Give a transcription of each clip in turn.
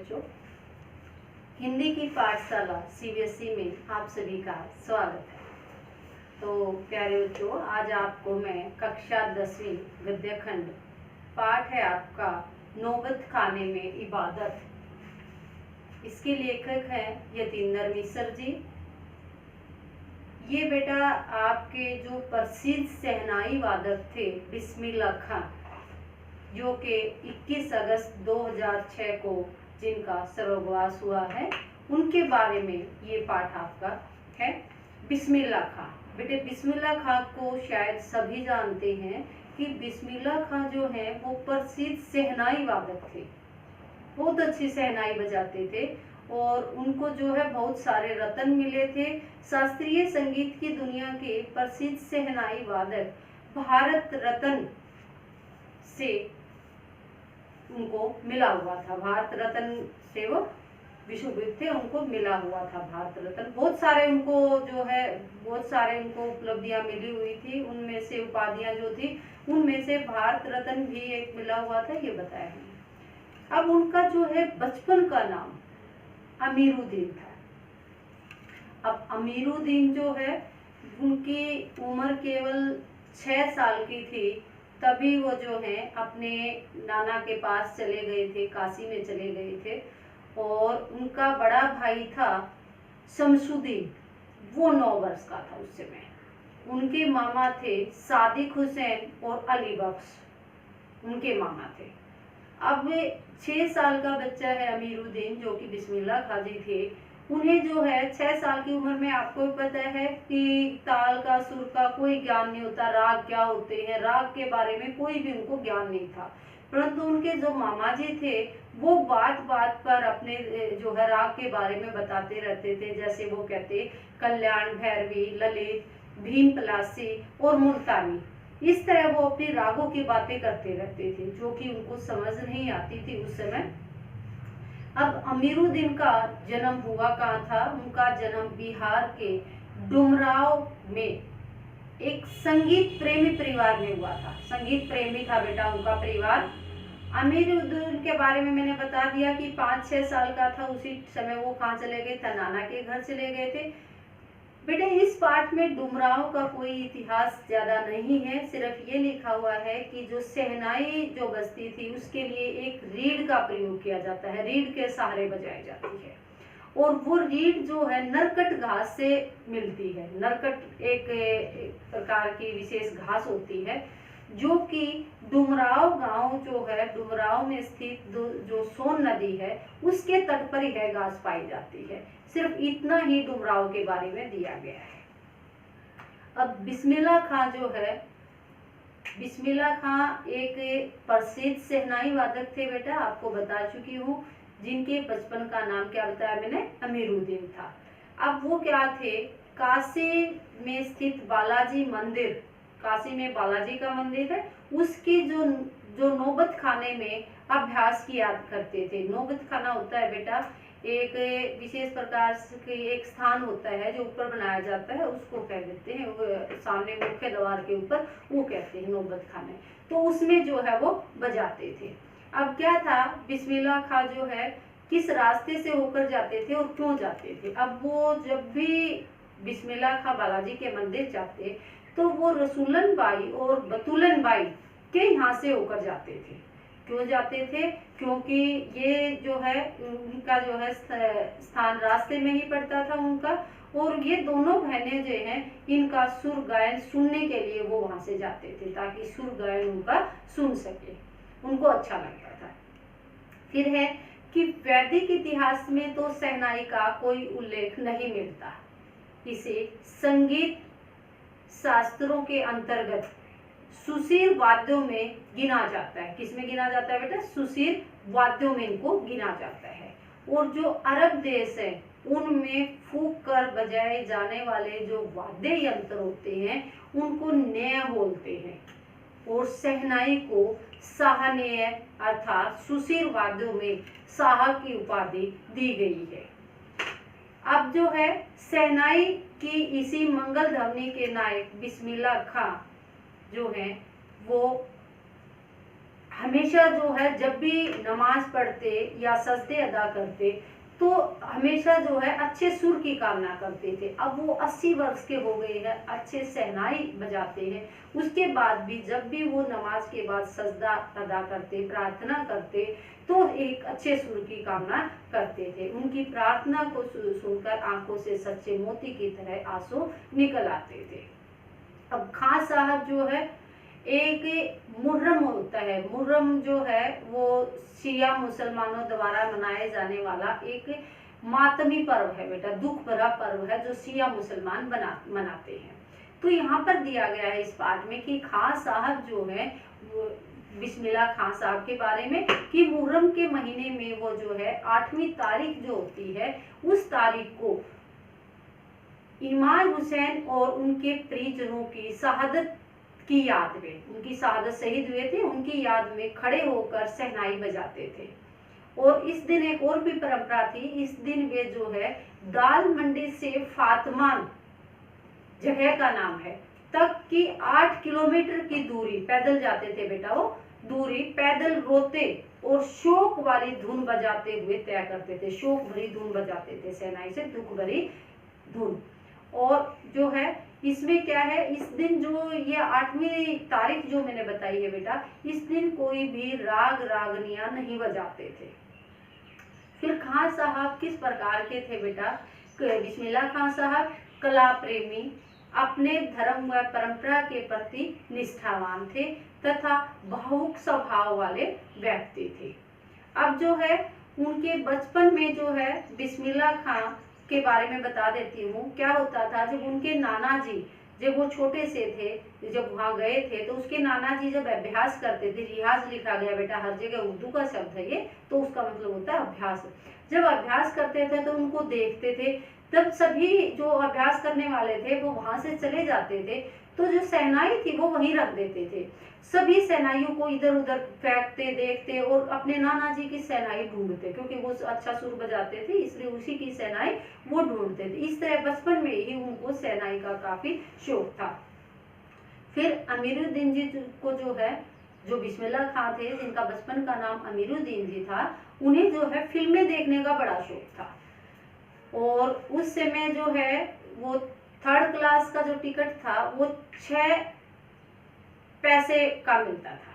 बच्चों, हिंदी की पाठशाला सीबीएसई में आप सभी का स्वागत है। तो प्यारे बच्चों, आज आपको मैं कक्षा 10वीं गद्य खंड पाठ है आपका नौबत खाने में इबादत, इसके लेखक हैं यतींद्र मिश्र जी। ये बेटा आपके जो प्रसिद्ध शहनाई वादक थे बिस्मिल्लाह खां, जो कि 21 अगस्त 2006 को जिनका स्वर्गवास हुआ है, उनके बारे में ये पाठ आपका है। बिस्मिल्लाह खां, बेटे बिस्मिल्लाह खां को शायद सभी जानते हैं कि बिस्मिल्लाह खां जो है वो प्रसिद्ध शहनाई वादक थे, बहुत अच्छी शहनाई बजाते थे और उनको जो है बहुत सारे रत्न मिले थे। शास्त्रीय संगीत की दुनिया के प्रसिद्ध शहनाई वादक भारत रत्न से उनको मिला हुआ था, भारत रत्न से वो विश्वविद थे, उनको मिला हुआ था भारत रत्न। बहुत सारे उनको जो है बहुत सारे उनको उपलब्धियां मिली हुई थी, उनमें से उपाधियां जो थी उनमें से भारत रत्न भी एक मिला हुआ था, ये बताया है। अब उनका जो है बचपन का नाम अमीरुद्दीन था। अब अमीरुद्दीन जो है उनकी उम्र केवल 6 साल की थी, तभी वो जो है अपने नाना के पास चले गए थे, काशी में चले गए थे। और उनका बड़ा भाई था शमसुद्दीन, वो 9 वर्ष का था उस समय। उनके मामा थे सादिक हुसैन और अली बख्श, उनके मामा थे। अब वे 6 साल का बच्चा है अमीरुद्दीन, जो कि बिस्मिल्लाह खां जी थे। उन्हें जो है 6 साल की उम्र में आपको पता है कि ताल का, सुर का कोई ज्ञान नहीं होता, राग क्या होते हैं, राग के बारे में कोई भी उनको ज्ञान नहीं था। परंतु उनके जो मामा जी थे वो बात बात पर अपने जो है राग के बारे में बताते रहते थे। जैसे वो कहते कल्याण भैरवी, ललित, भीम पलासी और मुल्तानी, इस तरह वो अपनी रागों की बातें करते रहते थे, जो कि उनको समझ नहीं आती थी उस समय। अब अमीरुद्दीन का जन्म हुआ कहाँ था? उनका जन्म बिहार के डुमराव में एक संगीत प्रेमी परिवार में हुआ था। संगीत प्रेमी था बेटा उनका परिवार। अमीरुद्दीन के बारे में मैंने बता दिया कि 5-6 साल का था, उसी समय वो कहाँ चले गए थे? नाना के घर चले गए थे। बेटे इस पाठ में डुमराव का कोई इतिहास ज्यादा नहीं है, सिर्फ ये लिखा हुआ है कि जो शहनाई जो बजती थी उसके लिए एक रीड का प्रयोग किया जाता है, रीड के सहारे बजाई जाती है। और वो रीड जो है नरकट घास से मिलती है। नरकट एक प्रकार की विशेष घास होती है, जो कि डुमराव गांव जो है, डुमराव में स्थित जो सोन नदी है उसके तट पर यह घास पाई जाती है। सिर्फ इतना ही डुमराव के बारे में दिया गया है। अब बिस्मिल्लाह खां जो है, बिस्मिल्लाह खां एक प्रसिद्ध शहनाई वादक थे बेटा, आपको बता चुकी हूँ, जिनके बचपन का नाम क्या बताया मैंने? अमीरुद्दीन था। अब वो क्या थे? काशी में स्थित बालाजी मंदिर, काशी में बालाजी का मंदिर है, उसकी जो नौबत खाने में अभ्यास किया करते थे। नौबत खाना होता है बेटा एक विशेष प्रकार से एक स्थान होता है जो ऊपर बनाया जाता है, उसको कह देते हैं, सामने मुख्य द्वार के ऊपर, वो कहते हैं नौबत खाने। तो उसमें जो है वो बजाते थे। अब क्या था, बिस्मिल्लाह खां जो है किस रास्ते से होकर जाते थे और क्यों जाते थे? अब वो जब भी बिस्मिल्लाह खां बालाजी के मंदिर जाते तो वो रसूलन बाई और बतूलन बाई के यहाँ से होकर जाते थे। क्यों जाते थे? क्योंकि ये जो है उनका जो है स्थान रास्ते में ही पड़ता था उनका, और ये दोनों बहनें जो हैं इनका सुर गायन सुनने के लिए वो वहां से जाते थे, ताकि सुर गायन उनका सुन सके, उनको अच्छा लगता था। फिर है कि वैदिक इतिहास में तो शहनाई का कोई उल्लेख नहीं मिलता। इसे संगीत शास्त्रों के अंतर्गत सुशीर वाद्यों में गिना जाता है। किसमें गिना जाता है बेटा? सुशीर वाद्यों में इनको गिना जाता है। और जो अरब देश है उनमें फूंक कर बजाए जाने वाले जो वाद्य यंत्र होते हैं उनको नय बोलते हैं, और शहनाई को शाहनेय अर्थात सुशीर वाद्यों में शाह की उपाधि दी गई है। अब जो है शहनाई की इसी मंगल ध्वनि के नायक बिस्मिल्लाह खां जो हैं वो हमेशा जो है जब भी नमाज पढ़ते या सजदे अदा करते तो हमेशा जो है अच्छे सुर की कामना करते थे। अब वो 80 वर्ष के हो गए हैं, अच्छे शहनाई बजाते हैं, उसके बाद भी जब भी वो नमाज के बाद सजदा अदा करते, प्रार्थना करते, तो एक अच्छे सुर की कामना करते थे। उनकी प्रार्थना को सुनकर आंखों से सच्चे मोती की तरह आंसू निकल आते थे। अब खान साहब जो है, एक मुहर्रम होता है, मुहर्रम जो है वो शिया मुसलमानों द्वारा मनाए जाने वाला एक मातमी पर्व है बेटा, दुख भरा पर्व है जो शिया मुसलमान मनाते हैं। तो यहाँ पर दिया गया है इस पाठ में कि खान साहब जो है वो बिस्मिल्लाह खान साहब के बारे में कि मुहर्रम के महीने में वो जो है 8वीं तारीख जो होती है उस तारीख को इमाम हुसैन और उनके परिजनों की शहादत की याद में, उनकी शहादत शहीद हुए थे, उनकी याद में खड़े होकर शहनाई बजाते थे। और इस दिन एक और भी परंपरा थी, इस दिन वे जो है दाल मंडी से फातमान जगह का नाम है तक की 8 किलोमीटर की दूरी पैदल जाते थे बेटा, वो दूरी पैदल रोते और शोक वाली धुन बजाते हुए तय करते थे। शोक भरी धुन बजाते थे शहनाई से, दुख भरी धुन। और जो है इसमें क्या है, इस दिन जो ये 8वीं तारीख जो मैंने बताई है बेटा, इस दिन कोई भी राग रागनियां नहीं बजाते थे। फिर खान साहब किस प्रकार के थे बेटा? बिस्मिल्लाह खान साहब कला प्रेमी, अपने धर्म व परंपरा के प्रति निष्ठावान थे तथा भावुक स्वभाव वाले व्यक्ति थे। अब जो है उनके बचपन में जो है बिस्मिल्लाह खान के बारे में बता देती हूँ। क्या होता था, जब उनके नाना जी जब वो छोटे से थे, जब वहाँ गए थे तो उसके नाना जी जब अभ्यास करते थे, रियाज लिखा गया बेटा हर जगह, उर्दू का शब्द है ये, तो उसका मतलब होता है अभ्यास। जब अभ्यास करते थे तो उनको देखते थे, तब सभी जो अभ्यास करने वाले थे वो वहां से चले जाते थे, तो जो शहनाई थी वो वहीं रख देते थे। सभी शहनाइयों को इधर उधर फेंकते, देखते और अपने नाना जी की शहनाई ढूंढते, क्योंकि वो अच्छा सुर बजाते थे इसलिए उसी की शहनाई वो ढूंढते थे। इस तरह बचपन में ही उनको शहनाई का काफी शौक था। फिर अमीरुद्दीन जी को जो है, जो बिस्मिल्लाह खान थे जिनका बचपन का नाम अमीरुद्दीन जी था, उन्हें जो है फिल्में देखने का बड़ा शौक था। और उस समय जो है वो 3rd क्लास का जो टिकट था वो 6 पैसे का मिलता था।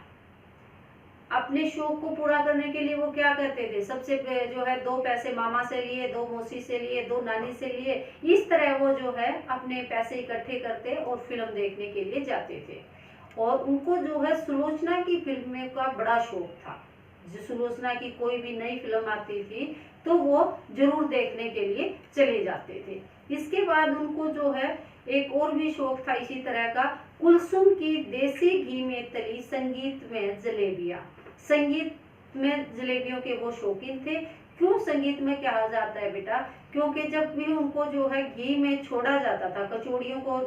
अपने शौक को पूरा करने के लिए वो क्या करते थे, सबसे जो है 2 पैसे मामा से लिए, 2 मौसी से लिए, 2 नानी से लिए, इस तरह वो जो है अपने पैसे इकट्ठे करते और फिल्म देखने के लिए जाते थे। और उनको जो है सुलोचना की फिल्में का बड़ा शौक था। जो सुलोचना की कोई भी नई फिल्म आती थी तो वो जरूर देखने के लिए चले जाते थे। इसके बाद उनको जो है एक और भी शौक था इसी तरह का, कुलसुम की देसी घी में तली संगीत में जलेबियां। संगीत में जलेबियों के वो शौकीन थे। क्यों संगीत में कहा जाता है बेटा? क्योंकि जब भी उनको जो है घी में छोड़ा जाता था, कचौड़ियों को,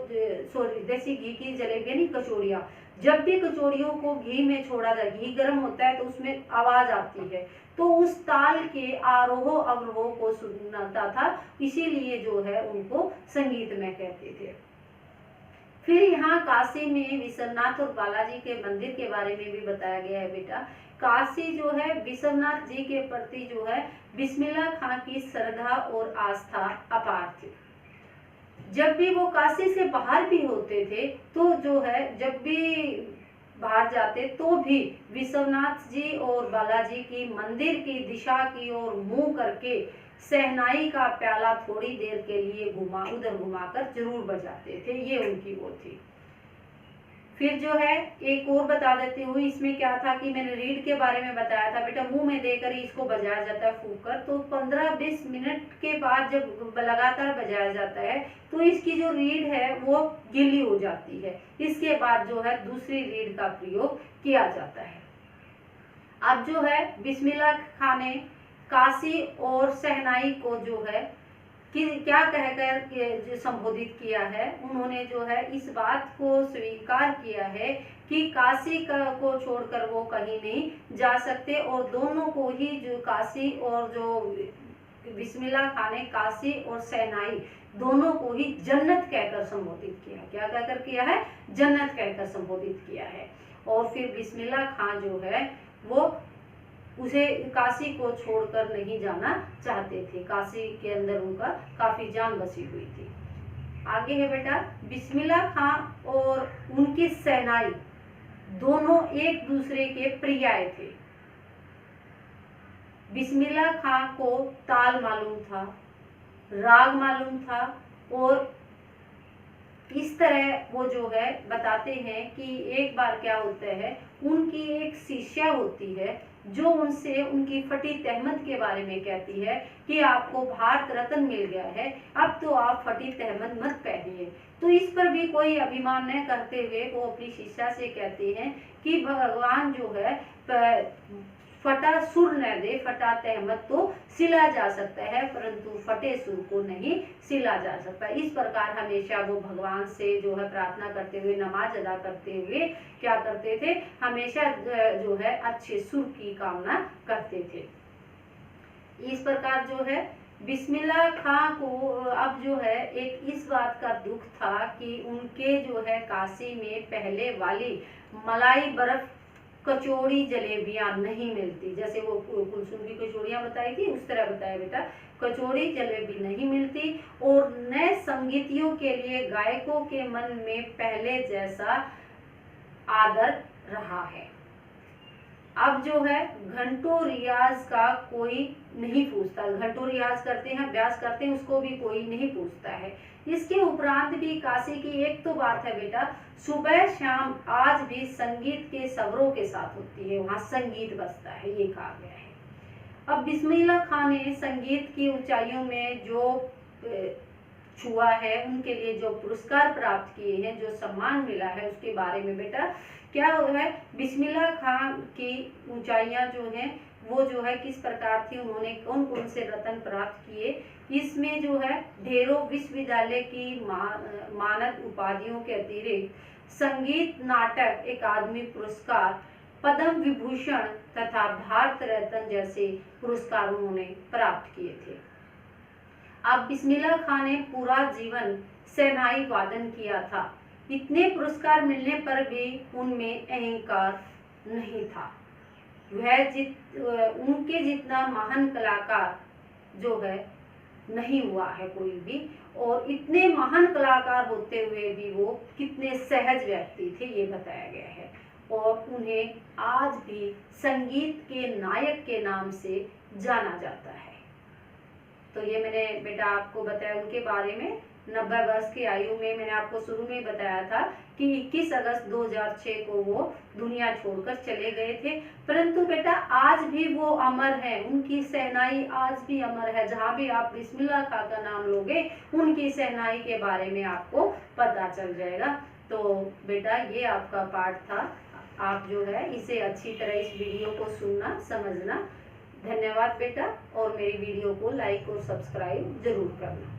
सॉरी देसी घी की जलेबियां नहीं कचौड़ियां, जब भी कचौड़ियों को घी में छोड़ा जाए, घी गर्म होता है तो उसमें आवाज आती है, तो उस ताल के आरोह अवरोह को सुनता था, इसीलिए जो है उनको संगीत में कहते थे। फिर यहाँ काशी में विश्वनाथ और बालाजी के मंदिर के बारे में भी बताया गया है बेटा। काशी जो है विश्वनाथ जी के प्रति जो है बिस्मिल्लाह खान की श्रद्धा और आस्था अपार थी। जब भी वो काशी से बाहर भी होते थे तो जो है जब भी बाहर जाते तो भी विश्वनाथ जी और बालाजी की मंदिर की दिशा की ओर मुंह करके शहनाई का प्याला थोड़ी देर के लिए उधर घुमाकर जरूर बजाते थे। ये उनकी वो थी। फिर जो है एक और बता देती हूँ, इसमें क्या था कि मैंने रीड के बारे में बताया था बेटा, मुंह में देकर ही इसको बजाया जाता है फूंक कर। तो 15-20 मिनट के बाद जब लगातार बजाया जाता है तो इसकी जो रीड है वो गीली हो जाती है। इसके बाद जो है दूसरी रीड का प्रयोग किया जाता है। अब जो है बिस्मिल्लाह खान ने काशी और शहनाई को जो है कि क्या कहकर संबोधित किया है, उन्होंने जो है इस बात को स्वीकार किया है कि काशी को छोड़कर वो कहीं नहीं जा सकते, और दोनों को ही जो काशी और जो बिस्मिल्लाह खान ने काशी और शहनाई दोनों को ही जन्नत कहकर संबोधित किया। क्या कहकर किया है? जन्नत कहकर संबोधित किया है। और फिर बिस्मिल्लाह खां जो है वो उसे काशी को छोड़कर नहीं जाना चाहते थे। काशी के अंदर उनका काफी जान बसी हुई थी। आगे है बेटा, बिस्मिल्लाह खां और उनकी सेनाई दोनों एक दूसरे के पर्याय थे। बिस्मिल्लाह खां को ताल मालूम था, राग मालूम था, और इस तरह वो जो है बताते हैं कि एक बार क्या होता है, उनकी एक शिष्या होती है जो उनसे उनकी फटी तहमत के बारे में कहती है कि आपको भारत रत्न मिल गया है, अब तो आप फटी तहमत मत पहनिए। तो इस पर भी कोई अभिमान न करते हुए वो अपनी शिष्या से कहते हैं कि भगवान जो है फटा सुर न दे, फटा तहमत तो सिला जा सकता है परंतु फटे सुर को नहीं सिला जा सकता। इस प्रकार हमेशा वो भगवान से जो है प्रार्थना करते हुए, नमाज अदा करते हुए क्या करते थे, हमेशा जो है अच्छे सुर की कामना करते थे। इस प्रकार जो है बिस्मिल्लाह खां को अब जो है एक इस बात का दुख था कि उनके जो है काशी में पहले वाली मलाई बर्फ कचौड़ी जलेबियां नहीं मिलती। जैसे वो कुलसुम की कचौड़ियां बताई थी उस तरह बताया बेटा, कचौड़ी जलेबी नहीं मिलती, और नए संगीतियों के लिए गायकों के मन में पहले जैसा आदर रहा है। अब जो है घंटों रियाज का कोई नहीं पूछता, घंटों रियाज करते हैं, अभ्यास करते हैं, उसको भी कोई नहीं पूछता है। इसके उपरांत भी काशी की एक तो बात है बेटा, सुबह शाम आज भी संगीत के सवरों के साथ होती है, वहाँ संगीत बजता है, ये कहा गया है। अब बिस्मिल्लाह खां ने संगीत की ऊंचाइयों में जो छुआ है, उनके लिए जो पुरस्कार प्राप्त किए हैं, जो सम्मान मिला है, उसके बारे में बेटा क्या है, बिस्मिल्लाह खां की ऊंचाइयां जो हैं वो जो है किस प्रकार थी, उन्होंने कौन कौन से रत्न प्राप्त किए, इसमें जो है ढेरों विश्वविद्यालय की मानद उपाधियों के अतिरिक्त संगीत नाटक अकादमी पुरस्कार, पद्म विभूषण तथा भारत रत्न जैसे पुरस्कार उन्होंने प्राप्त किए थे। अब बिस्मिल्लाह खां ने पूरा जीवन शहनाई वादन किया था। इतने पुरस्कार मिलने पर भी उनमें अहंकार नहीं था। उनके जितना महान कलाकार जो है नहीं हुआ है कोई भी, और इतने महान कलाकार होते हुए भी वो कितने सहज व्यक्ति थे ये बताया गया है, और उन्हें आज भी संगीत के नायक के नाम से जाना जाता है। तो ये मैंने बेटा आपको बताया उनके बारे में। 90 वर्ष की आयु में मैंने आपको शुरू में बताया था कि 21 अगस्त 2006 को वो दुनिया छोड़कर चले गए थे, परंतु बेटा आज भी वो अमर है, उनकी शहनाई आज भी अमर है। जहाँ भी आप बिस्मिल्लाह खां का नाम लोगे उनकी शहनाई के बारे में आपको पता चल जाएगा। तो बेटा ये आपका पाठ था, आप जो है इसे अच्छी तरह इस वीडियो को सुनना समझना। धन्यवाद बेटा, और मेरी वीडियो को लाइक और सब्सक्राइब जरूर करना।